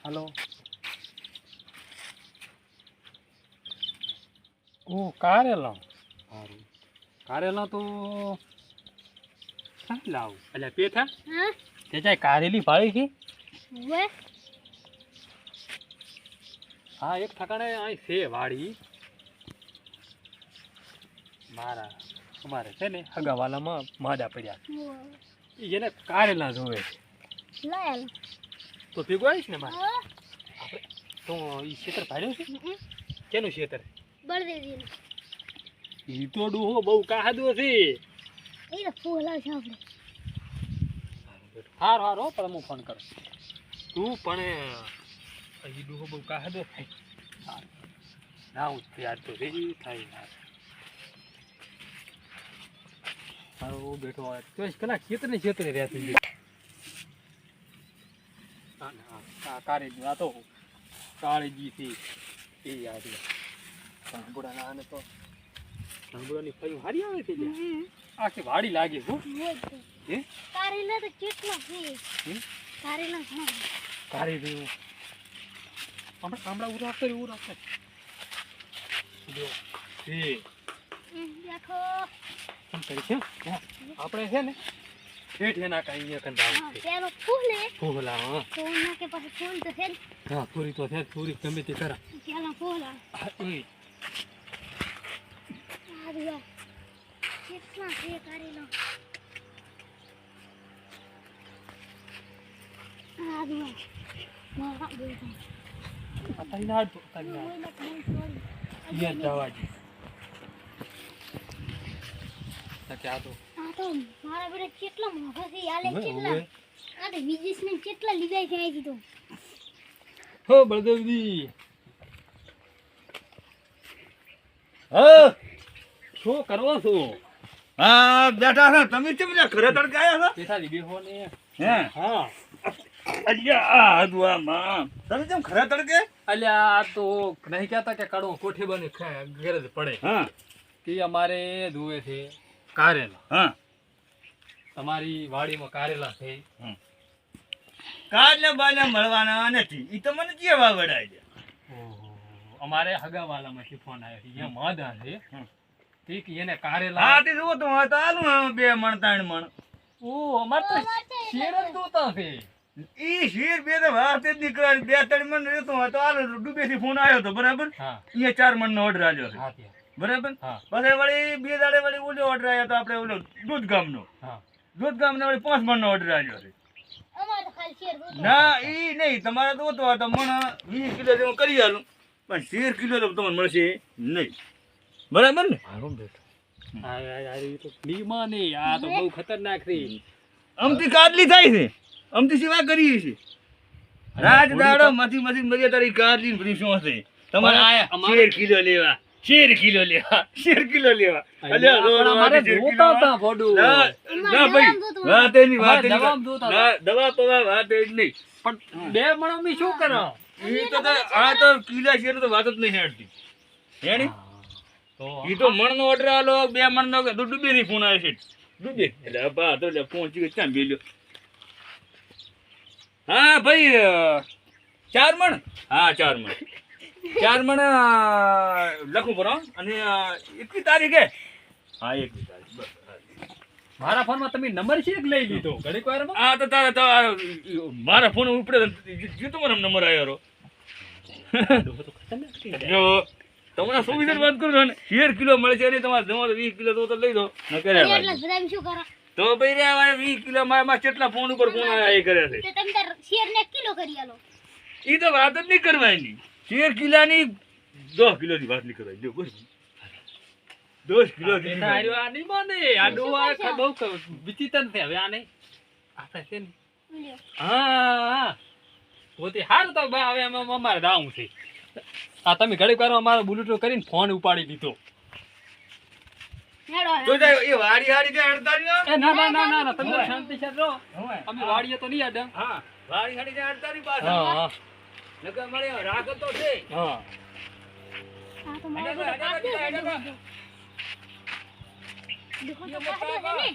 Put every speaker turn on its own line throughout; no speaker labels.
hello ઓ કારેલા સારું કારેલા તો ક્યાં લાવ એટલે પેથા
હા
તે જાય કારેલી ભાળી છે
વે
હા એક ઠકાણે અહીં છે વાડી મારા અમારે છે ને હગાવાલામાં માદા પડ્યા ઈ એને કારેલા જોવે
લાલ
તો ભેગો આવીશ ને મારે આપણે તો ઈ ખેતર ભાડ્યું છે કેનું ખેતર
બળદેવી
ઈ તો ડૂહો બહુ કાહદો છે
એ તો ફૂલ આવશે આપણે
હાર હાર હો પણ હું ફોન કરું તું પણ હજી ડૂહો બહુ કાહદો થાય ના હું યાદ તો રે થાય ના મારો બેઠો હોય તો કલા ખેતર રહેતી કારેજી આ તો કાળીજી થી એ યાદ ધનબુડાના આને તો ધનબુડાની ફયું હારી આવે છે આખી વાડી લાગે હો હે
કારેલા તો કેટલા છે કારેલા છે
કારેલી આપણે કામડા ઉરાફતા જો એ
દેખો
કેમ કરી છે આપણે છે ને પેટ એના કાઈ કંદાવ છે
પેલો ફૂલ હે
ફૂલા હા
ફૂલ ના કે પછી ફૂલ તો છે
હા પૂરી તો છે પૂરી ગમે તે કરા
પેલો ફૂલ
એ
આ દુઆ કેટલા છે કારેલા આ દુઆ મારા બેટા
પતાઈ ના તો પતાઈ ના યે દવાજી કે આ તો
મારા બેટા કેટલા મોંઘા છે આલે કેટલા આ તો વિદેશને કેટલા લીધાય છે આ કીધું
હો બળદેવજી હા શું કરો છો
હા બેઠા છો તમે કેમ લે ઘરે તડકે આયા છો
પેથાજી બેહો ને
હે
હા
અલ્યા આ દુઆ માં તમે કેમ ઘરે તડકે
અલ્યા આ તો નહીં કહેતા કે કાઢો કોઠી બને ગરજ પડે
હા
કે અમારે ધુએ છે કારેલા
હા
તમારી વાડીમાં કારેલા છે
કાલે બાલે મળવાના નથી ઈ તો મને કેવા વડાય છે
ઓહો અમારે હગાવાલામાંથી ફોન આવ્યો છે અહીંયા માદા છે ઠીક એને કારેલા
હા તે જો તો આલું બે મણ ત્રણ મણ
ઓ અમાર તો શેર જ દોતા છે
ઈ શેર બે તો વાત જ નીકળે બે ત્રણ મણ રહેતો હોય તો આલો ડુબેથી ફોન આવ્યો તો બરાબર
હા
અહીંયા 4 મણ નો ઓર્ડર આલ્યો છે
હા ત્યાં
બરાબર
હા
પછી વળી બે દાડે વળી ઓલો ઓર્ડર આવ્યો તો આપણે ઓલો દૂધગામનો
હા
દૂધગામનો વળી 5 મણ નો ઓર્ડર આવ્યો છે
અમાર તો ખાલી શેર દો
ના ઈ નહીં તમારે તો તો મણ 20 કિલો જેવું કરી આલું પણ 13 કિલો તો તમને મળશે નહીં બરાબર ને
મારું બેટો આ તો લીમા નહીં આ તો બહુ ખતરનાક છે
અમથી કાદલી થાય છે અમથી સેવા કરીએ છે રાત દાડો માંથી મજા તારી કાદલી બધી શું હશે તમારે આયા 13 કિલો લેવા 13 કિલો લેવા 13 કિલો લેવા અલ્યા જો
અમારે જોતા હતા ફોડું
ના ભાઈ વાત એની વાત એની
દવા જોતા
ના દવા પવા વાત એની નહીં
પણ બે મણો મી શું કરો
ઈ તો આ તો કિલા શેર તો વાત જ નહીં હેડતી હેડી
તો
ઈ તો મણ નો ઓર્ડર આલો બે મણ નો ડુબે ની ફોન આવે છે ડુબે એટલે બા તો પહોંચી ગયો ક્યાં બેલ્યો હા ભાઈ 4 મણ હા 4 મણ 4 મણ લખું પડો અને 21 તારીખે હા 21 તારીખ બસ
મારા ફોનમાં તમે નંબર છે લઈ લીધો ઘડીક વારમાં
હા તો તારા મારા ફોન ઉપડે જીતો મારો નંબર આવ્યો રો જો તમને સુવિધા વાત કરું ને 13 કિલો મળે છે ને તમારે 20 કિલો તો લઈ દો ન કરે
એટલા બધા શું કરો
તો ભાઈ રે 20 કિલો માં કેટલા ફોન ઉપર ફોન આયા એ કરે છે
તે તમે તાર શેર ને 1 કિલો કરી આલો
ઈ તો વાત જ નહીં કરવાની 13 કિલોની 10 કિલોની વાત નહીં કરવાની જો બસ 10 કિલો
બેટા આર્યો આ નહીં માને આ ડોવા બહુ વિચિત્ર છે હવે આ નહીં આપણે છે ને
લ્યો
હા પોતે હારું તો બા હવે અમારે દાવું છે આ તમે ઘડીક વારમાં અમારો બ્લૂટૂથ કરીને ફોન ઉપાડી દીધો
હેડો
તો જાય એ વાડી હાડી તે અડતારીઓ
એ ના ના ના ના ના તમે શાંતિ છે રહો અમે વાડીએ તો નહીં આડા
હા વાડી હાડી તે અડતારી પાસે
હા હા
નકર મળે રાખ તો છે
હા
આ તો મારે દેખો તો કાઢો છે ને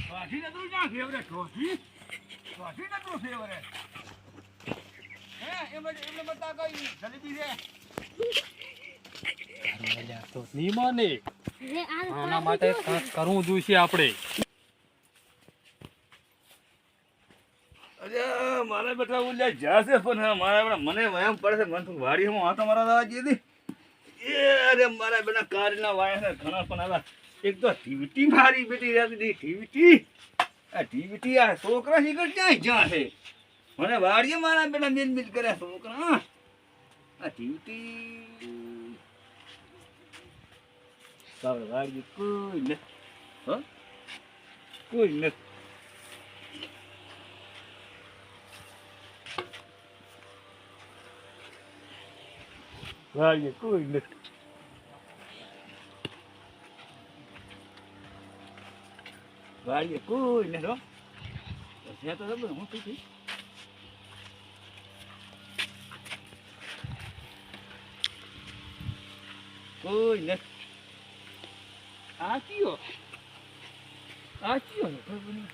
વાડી નતું જા ફેવરેટ વાડી નતું ફેવરેટ એમને બતા કઈ જલેબી છે
અલ્યા તો નહીં માને
રે આ
આના માટે કાંઈક કરવું જોઈશે આપણે
અરે મારા બેટા ઉલ્યા જાશે પણ હા મારા બેટા મને વયમ પડે છે મને તો વાડી હું આ તમારા દાવા જીધી એ અરે મારા બેટા કારના વાયા છે ઘણા પણ આવા એક તો ટીવીટી મારી બેટી રહેતી ટીવીટી આ છોકરા શીખર ક્યાંય જ્યાં છે મને વાડીએ મારા બેટા મિલ કર્યા છોકરા આ ટીવીટી તારે વાડીએ કોઈ નથી હો કોઈ નથી વાડીએ કોઈ નથી વાડીએ કોઈ નથી હો ત્યાં તો ખબર હું કઈ કોઈ નથી આ કયો ખબર નહીં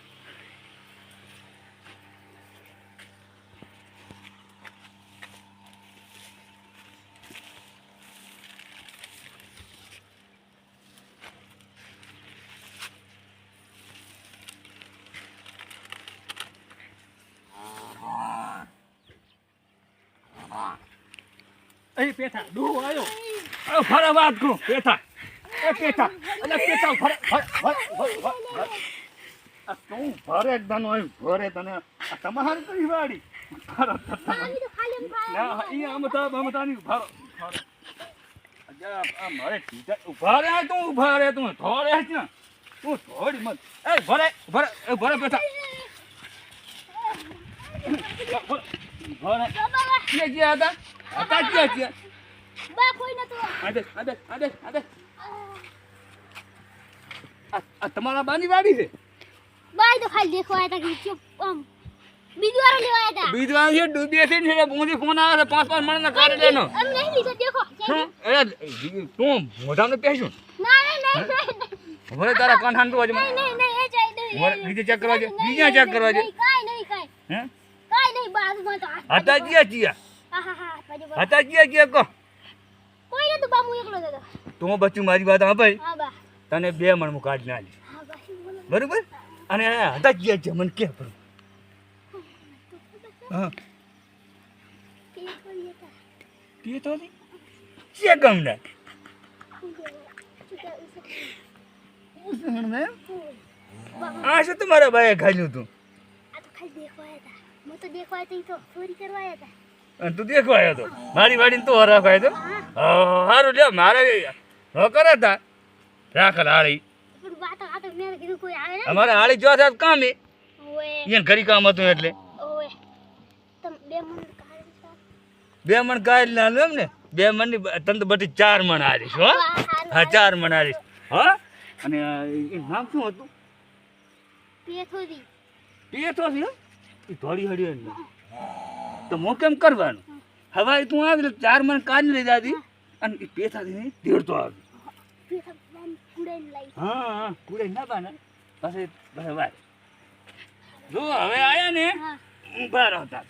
એ પેથા ડૂ આવ્યો
ફરા વાત કરું પેથા પેથા અલે પેથા ફર આ તું ભરે જ દાનો આવ્યું ભરે તને આ તમારે કઈ વાડી
આવી તો ખાલી
ના ઈ આમતાની ભરો અજા આ મારે ટીચર ઉભા રે તું થોડે છે ને તું થોડી મત એ ભરે પેથા ભરે કે જે હતા કે
બા કોઈ નતો
આદે આ તમારા બાની વાડી છે
બાઈ તો ખાલી દેખવા આયા તા કે ચૂપ આમ બીજી વાર લેવા આયા તા
બીજવાન છે ડૂબી છે ને બોંધી ફોન આવે છે 5 મણ ના કાઢી લેનો
અમ નહીં લીધો દેખો
એ તું મોઢાને પેશું
ના
હવે તારા કાન હાંડું આજે
નહીં એ જાય નહીં
બીજે ચેક કરવા છે બીજા ચેક કરવા છે
કાઈ
હે
કાઈ નહીં બાજુમાં તો
હતા જીયા
હા
હતા જીયા કો
કોઈ નતું બા હું એકલો જ હતો
તું બચ્ચું મારી વાત હા ભાઈ
હા બા
તને 2 મણ હું કાઢી ના લી
હા બા બોલો
બરોબર અને હતા જીયા છે મને કે પણ હા
કે કોઈ હતા
પીએ તો ની કે ગમ ના આ શું તમારા ભાઈએ ખાલ્યું તું
આ તો ખાલી દેખવા આયા તા હું તો દેખવા આયા તો ચોરી કરવા આયા તા
અને તું દેખવા આવ્યો તો મારી વાડીને તું હરાફ આવ્યો તો સારું લે મારે નોકર હતા રાખલ હાળી
પણ વાત આ તો મેં કીધું કોઈ આવે ને
અમારે હાળી જો સાહેબ કામ એ
ઓએ
એને ઘરી કામ હતું એટલે
ઓએ તમ બે મણ કાઢી તા
2 મણ કાઢી ના લો ને 2 મણ ની તને તો બધી 4 મણ આલીશ હો હા 4 મણ આલીશ હા અને એ નામ શું હતું
પેથોદી
પેથો છે એ થોડી હડી ને તો મો કેમ કરવાનું હવે તું આવી 4 મણ કાઢી લઈ જાતી અને એ પેથાથી તેડતો આવી
પેથા બામ કુડાઈ લઈ
હા કુડે ના બાને પછી વાત જો હવે આયા ને
હા
ઊભા રહતા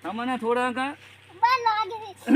તમને થોડા કા
બા લાગે છે